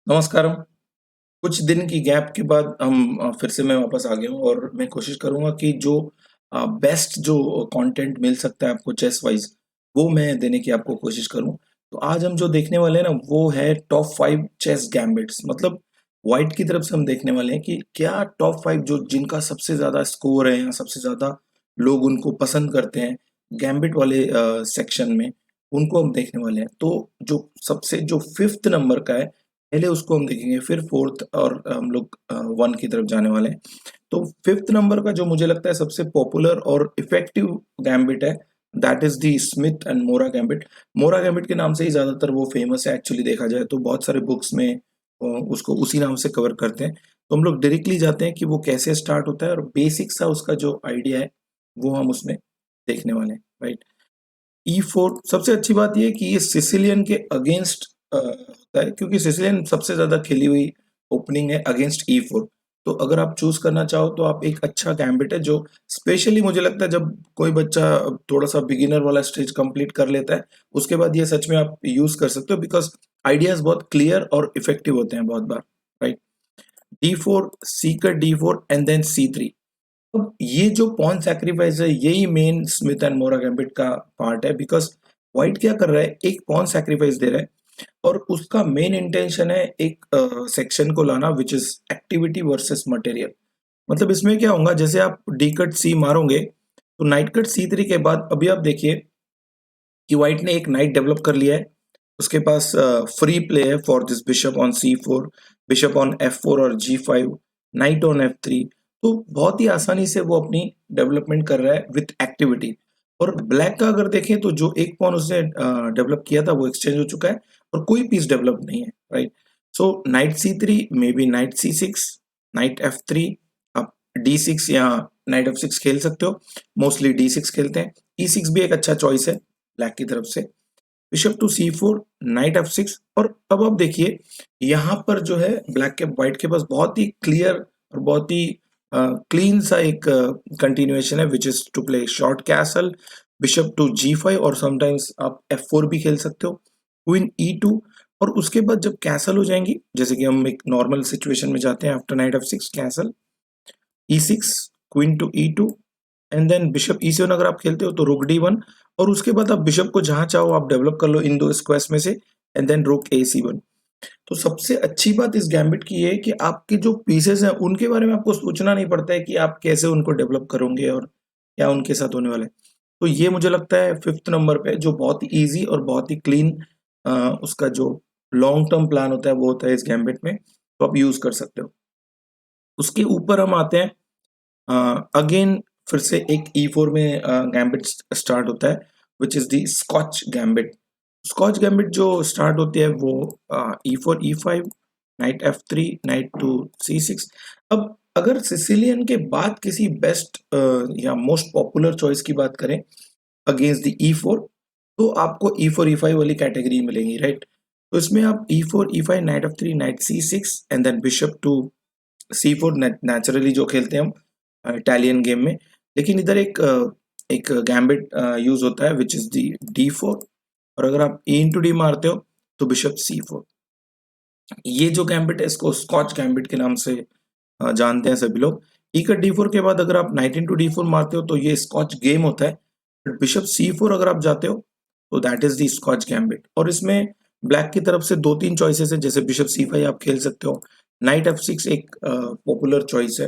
नमस्कारम। कुछ दिन की गैप के बाद हम फिर से मैं वापस आ गया हूँ और मैं कोशिश करूँगा कि जो बेस्ट जो कंटेंट मिल सकता है आपको चेस वाइज़, वो मैं देने की आपको कोशिश करूँ। तो आज हम जो देखने वाले हैं ना, वो है टॉप 5 चेस गैम्बिट्स। मतलब व्हाइट की तरफ से हम देखने वाले हैं कि क्या टॉप 5 जो जिनका सबसे ज़्यादा स्कोर है या सबसे ज़्यादा लोग उनको पसंद करते हैं, गैम्बिट वाले सेक्शन में, उनको हम देखने वाले हैं। तो जो 5th नंबर का है, पहले उसको हम देखेंगे, फिर 4th और हम लोग 1 की तरफ जाने वाले हैं। तो 5th नंबर का जो मुझे लगता है सबसे पॉपुलर और इफेक्टिव गैम्बिट है, that is the Smith and Morra gambit. मोरा गैम्बिट के नाम से ही ज़्यादातर वो फेमस है, एक्चुअली देखा जाए तो बहुत सारे बुक्स में उसको उसी नाम से कवर करते हैं। तो हम लोग डायरेक्टली जाते हैं कि वो कैसे स्टार्ट होता है और बेसिक सा उसका जो आइडिया है, वो हम उसमें देखने वाले हैं, राइट? E4 सबसे अच्छी बात ये है कि ये सिसिलियन के अगेंस्ट होता है, क्योंकि सिसिलियन सबसे ज्यादा खेली हुई ओपनिंग है अगेंस्ट E4। तो अगर आप चूज करना चाहो तो आप एक अच्छा गैम्बिट है जो स्पेशली मुझे लगता है जब कोई बच्चा थोड़ा सा बिगिनर वाला स्टेज कंप्लीट कर लेता है, उसके बाद ये सच में आप यूज कर सकते हो, बिकॉज आइडियाज बहुत क्लियर और इफेक्टिव होते हैं बहुत बार, राइट? D4, सीकर D4 एंड देन C3। अब ये जो पॉन सैक्रिफाइस है, यही main Smith and Morra gambit का पार्ट है, बिकॉज व्हाइट क्या कर रहा है, एक पॉन सैक्रिफाइस दे रहा है और उसका मेन इंटेंशन है एक सेक्शन को लाना, which is activity versus material. मतलब इसमें क्या होगा, जैसे आप डी कट सी मारोगे तो नाइट कट C3 के बाद अभी आप देखिए कि व्हाइट ने एक नाइट डेवलप कर लिया है। उसके पास फ्री प्ले है for this bishop on C4, bishop on F4 और G5, नाइट ऑन F3। तो बहुत ही आसानी से वो अपनी डेवलपमेंट कर रहा है विथ एक्टिविटी। और ब्लैक का अगर देखें तो जो एक पॉन उसने डेवलप किया था वो एक्सचेंज हो चुका है और कोई पीस डेवलप नहीं है, right? So night C3, may be night C6, night F3, आप D6 या नाइट F6 खेल सकते हो। मोस्टली D6 खेलते हैं। E6 भी एक अच्छा चॉइस है ब्लैक की तरफ से। Bishop to C4, knight F6। और अब आप देखिए यहाँ पर जो है ब्लैक के व्हाइट के पास बहुत ही क्लियर और बहुत ही क्लीन सा एक कंटिन्यूएशन है, which is to play short castle, bishop to G5, और समटाइम्स आप F4 भी खेल सकते हो, क्वीन E2। और उसके बाद जब कैसल हो जाएंगी, जैसे कि हम एक नॉर्मल सिचुएशन में जाते हैं, after knight F6 castle, E6, queen to E2, and then bishop E7 अगर आप खेलते हो तो रुक D1। और उसके बाद आप बिशप को जहां चाहो आप डेवलप कर लो इन दो स्क्वायर्स में से, एंड देन रुक A7। तो सबसे अच्छी बात इस गैम्बिट की है कि आपके जो पीसेस हैं उनके बारे में आपको सोचना नहीं पड़ता है कि आप कैसे उनको डेवलप करोगे और क्या उनके साथ होने वाला है। तो ये मुझे लगता है 5th नंबर पे जो बहुत ही ईजी और बहुत ही क्लीन उसका जो लॉन्ग टर्म प्लान होता है वो होता है इस गैम्बिट में, तो आप यूज कर सकते हो। उसके ऊपर हम आते हैं, अगेन फिर से एक E4 में गैम्बिट स्टार्ट होता है, which is the Scotch gambit. Scotch gambit जो स्टार्ट होती है वो E4 E5, knight F3, knight to C6। अब अगर सिसिलियन के बाद किसी बेस्ट या मोस्ट पॉपुलर चॉइस की बात करें अगेंस्ट द E4, तो आपको E4 E5 वाली कैटेगरी मिलेंगी, राइट? तो इसमें आप E4 E5, knight F3, knight C6 and then bishop to C4 naturally जो खेलते हैं हम इटालियन गेम में। लेकिन इधर एक गैम्बिट यूज होता है, विच इज दी D4। और अगर आप E इंटू डी मारते हो तो बिशप C4। ये जो गैम्बिट है इसको स्कॉच गैम्बिट के नाम से जानते हैं सभी लोग। ई का D4 के बाद अगर आप नाइट इंटू D4 मारते हो तो ये स्कॉच गेम होता है। बिशप C4 अगर आप जाते हो तो that is the Scotch gambit. और इसमें ब्लैक की तरफ से 2-3 चॉइसेस है, जैसे बिशप C5 आप खेल सकते हो, नाइट F6 एक पॉपुलर चॉइस है।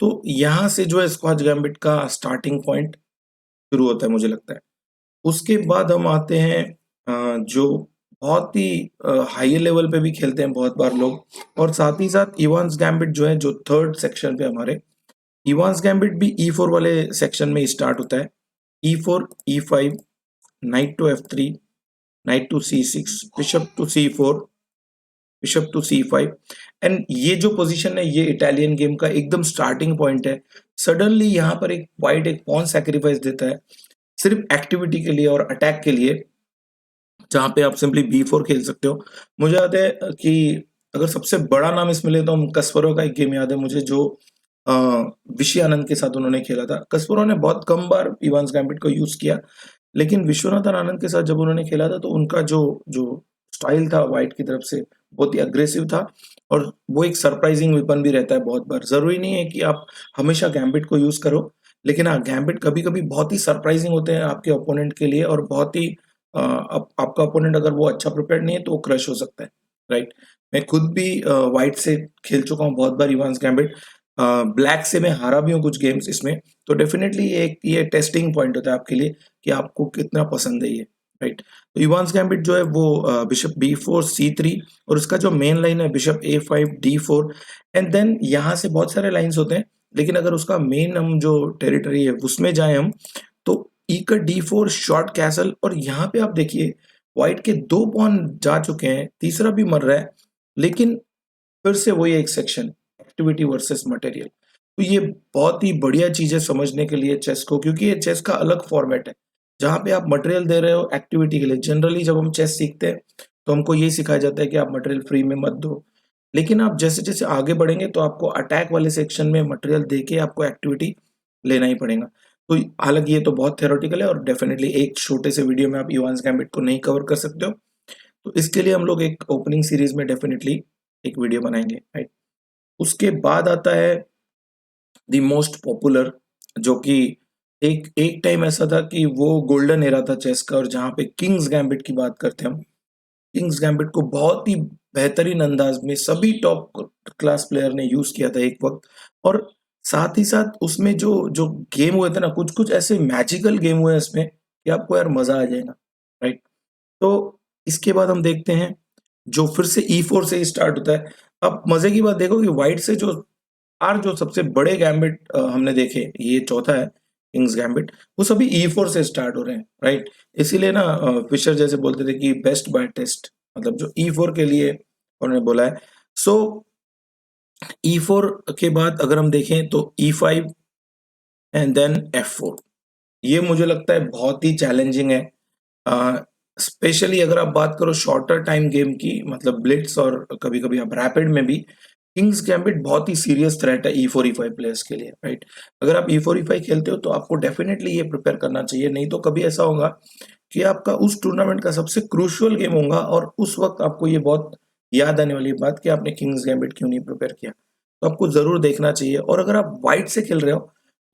तो यहाँ से जो है स्कॉच गैम्बिट का स्टार्टिंग पॉइंट शुरू होता है मुझे लगता है। उसके बाद हम आते हैं जो बहुत ही हाई लेवल पे भी खेलते हैं बहुत बार लोग, और साथ ही साथ इवांस गैम्बिट जो है, जो थर्ड सेक्शन पे हमारे, इवांस गैम्बिट भी E4 वाले सेक्शन में स्टार्ट होता है। E4 E5, knight to F3, knight to C6, bishop to C4, bishop to C5। And ये जो पोजीशन है ये इटालियन गेम का एकदम स्टार्टिंग पॉइंट है। सडनली यहाँ पर एक वाइट एक पॉन सैक्रिफाइस देता है सिर्फ एक्टिविटी के लिए और अटैक के लिए, जहाँ पे आप सिंपली B4 खेल सकते हो। मुझे याद है कि अगर सबसे बड़ा नाम इसमें ले तो कस्परोव का एक गेम याद है मुझे, जो अ, विशी आनंद के साथ उन्होंने खेला था। कस्परोव ने बहुत कम बार इवांस गैम्बिट को यूज किया, लेकिन विश्वनाथन आनंद के साथ जब उन्होंने खेला था तो उनका जो जो स्टाइल था व्हाइट की तरफ से, बहुत ही अग्रेसिव था और वो एक सरप्राइजिंग वेपन भी रहता है बहुत बार। ज़रूरी नहीं है कि आप हमेशा गैम्बिट को यूज़ करो, लेकिन हाँ, गैम्बिट कभी-कभी बहुत ही सरप्राइजिंग होते हैं आपके ओपोनेंट के लिए और बहुत ही आप आपका ओपोनेंट अगर वो अच्छा प्रिपेयर्ड नहीं है तो वो क्रश हो सकता है, राइट? मैं खुद भी व्हाइट से खेल चुका हूँ बहुत बार इवांस गैम्बिट। ब्लैक से मैं हारा भी हूँ कुछ गेम्स इसमें, तो डेफिनिटली एक ये टेस्टिंग पॉइंट होता है आपके लिए कि आपको कितना पसंद है ये, राइट? तो इवांस गैम्बिट जो है वो बिशप b4 c3 और उसका जो मेन लाइन है bishop a5 d4 and then यहाँ से बहुत सारे लाइन्स होते हैं, लेकिन अगर उसका मेन हम जो टेरिटरी है उसमें जाएँ हम, तो ई का d4 शॉर्ट कैसल और यहाँ पे आप देखिए व्हाइट के 2 पॉन जा चुके हैं, तीसरा भी मर रहा है, लेकिन फिर से वही एक सेक्शन एक्टिविटी वर्सेस मटेरियल। तो ये बहुत ही बढ़िया चीज़ है समझने के लिए चेस को, क्योंकि ये चेस का अलग फॉर्मेट है, जहाँ पे आप मटेरियल दे रहे हो एक्टिविटी के लिए। जनरली जब हम चेस सीखते हैं, तो हमको ये सिखाया जाता है कि आप मटेरियल फ्री में मत दो। लेकिन आप जैसे-जैसे आगे बढ़ेंगे तो आपको अटैक वाले सेक्शन में मटेरियल देके आपको एक्टिविटी लेना ही पड़ेगा। तो हालाँकि ये तो बहुत थ्योरेटिकल है और डेफिनिटली एक छोटे से वीडियो में आप इवांस गैम्बिट को नहीं कवर कर सकते हो। तो इसके लिए हम लोग एक ओपनिंग सीरीज़ में डेफिनिटली एक वीडियो बनाएँगे, राइट? उसके बाद आता है द मोस्ट पॉपुलर, जो कि एक एक टाइम ऐसा था कि वो गोल्डन एरा था चेस का और जहाँ पे किंग्स गैम्बिट की बात करते हैं हम। किंग्स गैम्बिट को बहुत ही बेहतरीन अंदाज में सभी टॉप क्लास प्लेयर ने यूज़ किया था एक वक़्त और साथ ही साथ उसमें जो जो गेम हुए थे ना, कुछ-कुछ ऐसे मैजिकल गेम हुए हैं इसमें कि आपको यार मज़ा आ जाएगा, राइट? तो इसके बाद हम देखते हैं जो फिर से E4 से ही स्टार्ट होता है। अब मज़े की बात देखो कि व्हाइट से जो सबसे बड़े गैम्बिट हमने देखे, ये चौथा है किंग्स गैम्बिट, वो सभी E4 से स्टार्ट हो रहे हैं, राइट? इसीलिए ना फिशर जैसे बोलते थे कि बेस्ट बाय टेस्ट, मतलब जो E4 के लिए उन्होंने बोला है। सो E4 के बाद अगर हम देखें तो E5 एंड देन F4, ये मुझे लगता है बहुत ही चैलेंजिंग है। स्पेशली अगर आप बात करो शॉर्टर टाइम गेम की, मतलब ब्लिट्स और कभी-कभी आप रैपिड में भी, किंग्स गैम्बिट बहुत ही सीरियस थ्रेट है E4 E5 प्लेयर्स के लिए, राइट? अगर आप E4 E5 खेलते हो तो आपको डेफिनिटली ये प्रिपेयर करना चाहिए, नहीं तो कभी ऐसा होगा कि आपका उस टूर्नामेंट का सबसे क्रूशियल गेम होगा और उस वक्त आपको ये बहुत याद आने वाली बात कि आपने किंग्स गैम्बिट क्यों नहीं प्रिपेयर किया। तो आपको ज़रूर देखना चाहिए और अगर आप व्हाइट से खेल रहे हो,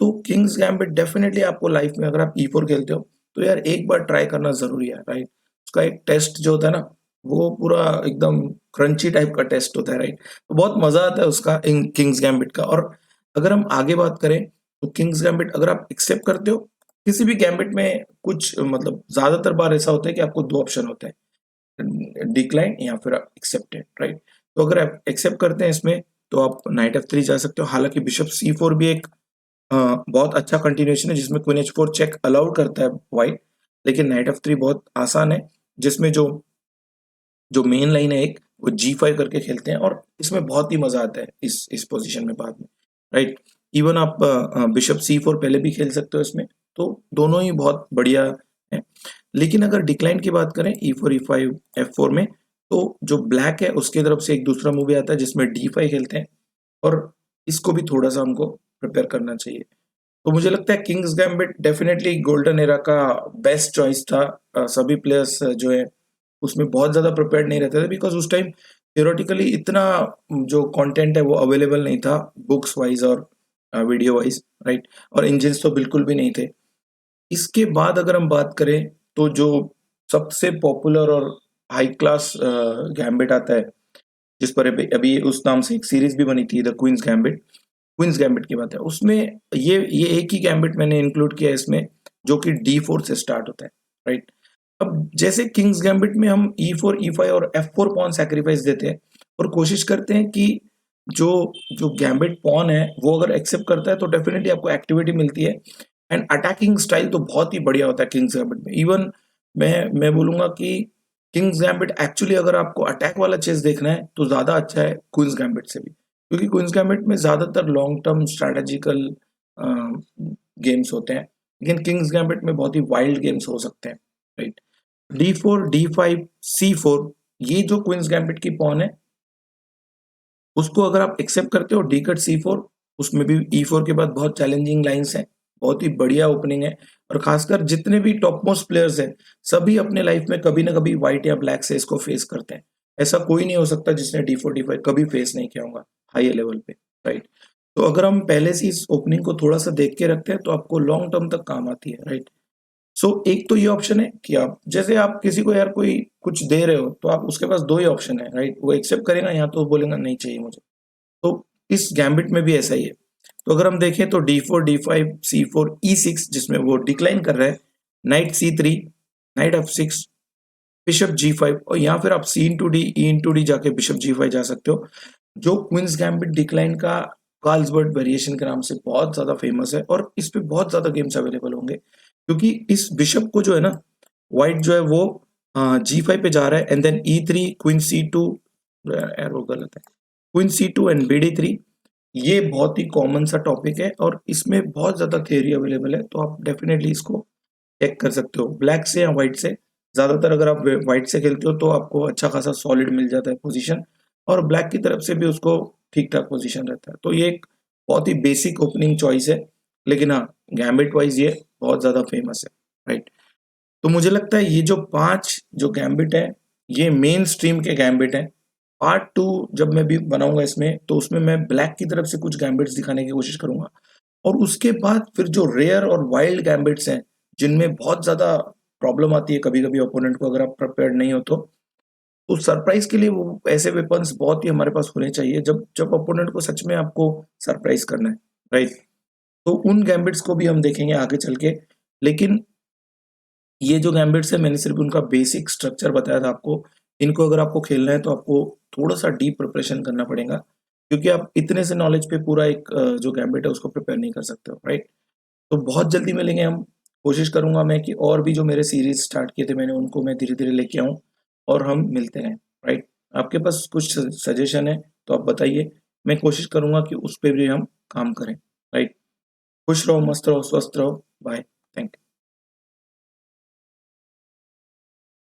तो किंग्स गैम्बिट डेफिनिटली आपको लाइफ में, अगर आप E4 खेलते हो, तो यार एक बार ट्राई करना ज़रूरी है, राइट? उसका एक टेस्ट जो होता है ना, वो पूरा एकदम क्रंची टाइप का टेस्ट होता है, राइट? तो बहुत मज़ा आता है उसका इन किंग्स गैम्बिट का। और अगर हम आगे बात करें, तो किंग्स गैम्बिट अगर आप एक्सेप्ट करते हो, किसी भी गैम्बिट में कुछ मतलब ज़्यादातर बार ऐसा होता है कि आपको 2 ऑप्शन होते हैं, डिक्लाइन या फिर आप एक्सेप्टेड, राइट? तो अगर आप एक्सेप्ट करते हैं इसमें, तो आप नाइट F3 जा सकते हो। हालाँकि बिशप C4 भी एक बहुत अच्छा कंटिन्यूएशन है जिसमें क्वीन H4 चेक अलाउड करता है व्हाइट, लेकिन नाइट F3 बहुत आसान है, जिसमें जो जो मेन लाइन है एक, वो G5 करके खेलते हैं और इसमें बहुत ही मज़ा आता है इस पोज़ीशन में बाद में, राइट? इवन आप बिशप C4 पहले भी खेल सकते हो इसमें, तो दोनों ही बहुत बढ़िया हैं। लेकिन अगर डिक्लाइन की बात करें E4 E5 F4 में, तो जो ब्लैक है उसकी तरफ से एक दूसरा मूव आता है जिसमें D5 खेलते हैं और इसको भी थोड़ा-सा हमको प्रिपेयर करना चाहिए। तो मुझे लगता है Kings gambit definitely golden era का बेस्ट चॉइस था। सभी प्लेयर्स जो है उसमें बहुत ज़्यादा प्रिपेयर्ड नहीं रहते थे बिकॉज़ उस टाइम थ्योरेटिकली इतना जो कंटेंट है वो अवेलेबल नहीं था बुक्स वाइज़ और वीडियो वाइज़, राइट? और इंजिन्स तो बिल्कुल भी नहीं थे। इसके बाद अगर हम बात करें, तो जो सबसे पॉपुलर और हाई क्लास गैम्बिट आता है, जिस पर अभी अभी उस नाम से एक सीरीज़ भी बनी थी, द क्वींस गैम्बिट की बात है। उसमें ये एक ही गैम्बिट मैंने इंक्लूड किया है इसमें, जो कि D4 से स्टार्ट होता है, राइट? अब जैसे किंग्स गैम्बिट में हम E4 E5 और F4 पॉन सैक्रिफाइस देते हैं और कोशिश करते हैं कि जो जो गैम्बिट पॉन है वो अगर एक्सेप्ट करता है तो डेफिनेटली आपको एक्टिविटी मिलती है एंड अटैकिंग स्टाइल तो बहुत ही बढ़िया होता है किंग्स गैम्बिट में। इवन मैं बोलूंगा कि किंग्स गैम्बिट एक्चुअली अगर आपको अटैक वाला चेस देखना है तो ज़्यादा अच्छा है क्वींस गैम्बिट से भी, क्योंकि क्वींस गैम्बिट में ज़्यादातर लॉन्ग टर्म स्ट्रैटेजिकल गेम्स होते हैं, लेकिन किंग्स गैम्बिट में बहुत ही वाइल्ड गेम्स हो सकते हैं, राइट? D4 D5 C4, ये जो क्वींस गैम्बिट की पॉन है उसको अगर आप एक्सेप्ट करते हो, डी कट C4, उसमें भी E4 के बाद बहुत चैलेंजिंग लाइंस हैं, बहुत ही बढ़िया ओपनिंग है। और खासकर जितने भी टॉप मोस्ट प्लेयर्स हैं, सभी अपने लाइफ में कभी ना कभी व्हाइट या ब्लैक से इसको फेस करते हैं। ऐसा कोई नहीं हो सकता जिसने D45 कभी फेस नहीं किया होगा हाई लेवल पे, राइट? तो अगर हम पहले से इस ओपनिंग को थोड़ा-सा देख के रखते हैं तो आपको लॉन्ग टर्म तक काम आती है, राइट? सो एक तो ये ऑप्शन है कि आप जैसे आप किसी को यार कोई कुछ दे रहे हो, तो आप उसके पास 2 ही ऑप्शन है, राइट? वो एक्सेप्ट करेगा या तो बोलेगा नहीं चाहिए मुझे। तो इस गैम्बिट में भी ऐसा ही है। तो अगर हम देखें तो D4, D5, C4, E6 जिसमें वो डिक्लाइन कर रहा है, night C3, night F6, bishop G5 और या फिर आप C into D, E into D जाके बिशप G5 जा सकते हो। जो क्वींस गैम्बिट डिक्लाइन का कार्लसबर्ग वेरिएशन के नाम से बहुत ज़्यादा फेमस है और इस पे बहुत ज़्यादा गेम्स अवेलेबल होंगे। क्योंकि इस बिशप को जो है ना, व्हाइट जो है वो G5 पे जा रहा है and then E3, queen C2, यार वो गलत है। क्वीन C2 एंड BD3 ये बहुत ही कॉमन सा टॉपिक है और इसमें बहुत ज़्यादा थियरी अवेलेबल है, तो आप डेफिनेटली इसको चेक कर सकते हो ब्लैक से या व्हाइट से। ज़्यादातर अगर आप व्हाइट से खेलते हो तो आपको अच्छा खासा सॉलिड मिल जाता है पोजीशन और ब्लैक की तरफ से भी उसको ठीक ठाक पोजीशन रहता है। तो ये एक बहुत ही बेसिक ओपनिंग चॉइस है, लेकिन हाँ, गैम्बिट वाइज ये बहुत ज़्यादा फेमस है, राइट? तो मुझे लगता है ये जो 5 जो गैम्बिट है, ये मेन स्ट्रीम के गैम्बिट हैं। पार्ट 2 जब मैं भी बनाऊँगा इसमें, तो उसमें मैं ब्लैक की तरफ से कुछ गैम्बिट्स दिखाने की कोशिश करूँगा और उसके बाद फिर जो रेयर और वाइल्ड गैम्बिट्स हैं, जिनमें बहुत ज़्यादा प्रॉब्लम आती है कभी-कभी ओपोनेंट को अगर आप प्रिपेयर्ड नहीं हो तो सरप्राइज़ के लिए वो ऐसे वेपन्स बहुत ही हमारे पास होने चाहिए जब जब ओपोनेंट को सच में आपको सरप्राइज़ करना है, राइट? तो उन गैम्बिट्स को भी हम देखेंगे आगे चल के, लेकिन ये जो गैम्बिट्स हैं मैंने सिर्फ़ उनका बेसिक स्ट्रक्चर बताया था आपको। इनको अगर आपको खेलना है तो आपको थोड़ा-सा डीप प्रिपरेशन करना पड़ेगा, क्योंकि आप इतने से नॉलेज पे पूरा एक जो गैम्बिट है उसको प्रिपेयर नहीं कर सकते हो, राइट? तो बहुत जल्दी मिलेंगे हम। कोशिश करूँगा मैं कि और भी जो मेरे सीरीज़ स्टार्ट किए थे मैंने उनको मैं धीरे-धीरे लेके आऊँ और हम मिलते रहें, राइट? आपके पास कुछ सजेशन है तो आप बताइए। मैं कोशिश करूँगा कि उस पे भी हम काम करें, राइट? खुश रहो, मस्त रहो, स्वस्थ रहो। बाय।